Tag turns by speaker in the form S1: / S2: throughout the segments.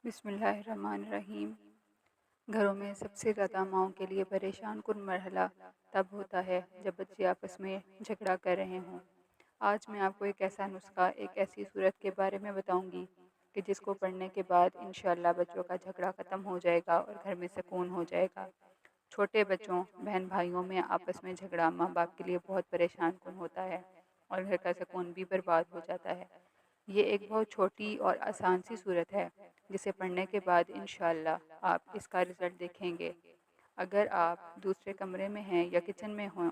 S1: بسم اللہ الرحمن الرحیم۔ گھروں میں سب سے زیادہ ماؤں کے لیے پریشان کن مرحلہ تب ہوتا ہے جب بچے آپس میں جھگڑا کر رہے ہوں۔ آج میں آپ کو ایک ایسا نسخہ، ایک ایسی صورت کے بارے میں بتاؤں گی کہ جس کو پڑھنے کے بعد انشاءاللہ بچوں کا جھگڑا ختم ہو جائے گا اور گھر میں سکون ہو جائے گا۔ چھوٹے بچوں، بہن بھائیوں میں آپس میں جھگڑا ماں باپ کے لیے بہت پریشان کن ہوتا ہے اور گھر کا سکون بھی برباد ہو جاتا ہے۔ یہ ایک بہت چھوٹی اور آسان سی صورت ہے جسے پڑھنے کے بعد انشاءاللہ آپ اس کا رزلٹ دیکھیں گے۔ اگر آپ دوسرے کمرے میں ہیں یا کچن میں ہوں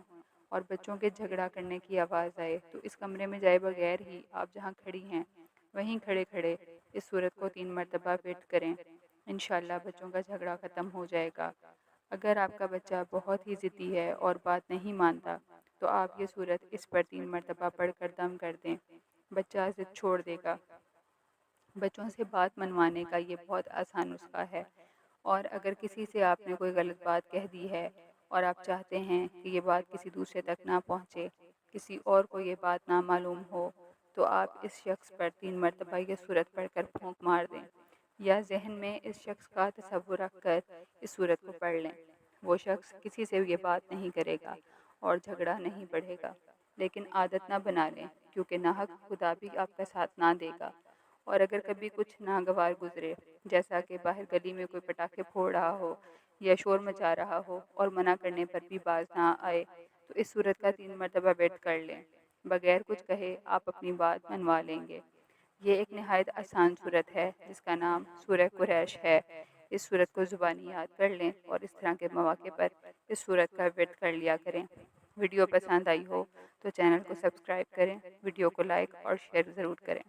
S1: اور بچوں کے جھگڑا کرنے کی آواز آئے تو اس کمرے میں جائے بغیر ہی آپ جہاں کھڑی ہیں وہیں کھڑے کھڑے اس صورت کو 3 مرتبہ ریپیٹ کریں۔ انشاءاللہ بچوں کا جھگڑا ختم ہو جائے گا۔ اگر آپ کا بچہ بہت ہی ضدی ہے اور بات نہیں مانتا تو آپ یہ صورت اس پر 3 مرتبہ پڑھ کر دم کر دیں۔ بچہ ضد چھوڑ دے گا۔ بچوں سے بات منوانے کا یہ بہت آسان نسخہ ہے، اور اگر کسی سے آپ نے کوئی غلط بات کہہ دی ہے اور آپ چاہتے ہیں کہ یہ بات کسی دوسرے تک نہ پہنچے، کسی اور کو یہ بات نہ معلوم ہو، تو آپ اس شخص پر 3 مرتبہ یہ صورت پڑھ کر پھونک مار دیں، یا ذہن میں اس شخص کا تصور رکھ کر اس صورت کو پڑھ لیں۔ وہ شخص کسی سے یہ بات نہیں کرے گا اور جھگڑا نہیں بڑھے گا، لیکن عادت نہ بنا لیں، کیونکہ ناحق خدا بھی آپ کا ساتھ نہ دے گا۔ اور اگر کبھی کچھ ناگوار گزرے، جیسا کہ باہر گلی میں کوئی پٹاخے پھوڑ رہا ہو یا شور مچا رہا ہو اور منع کرنے پر بھی باز نہ آئے، تو اس صورت کا 3 مرتبہ بیٹ کر لیں۔ بغیر کچھ کہے آپ اپنی بات منوا لیں گے۔ یہ ایک نہایت آسان صورت ہے جس کا نام سورہ قریش ہے۔ اس صورت کو زبانی یاد کر لیں اور اس طرح کے مواقع پر اس صورت کا بیٹ کر لیا کریں۔ ویڈیو پسند آئی ہو تو چینل کو سبسکرائب کریں، ویڈیو کو لائک اور شیئر ضرور کریں۔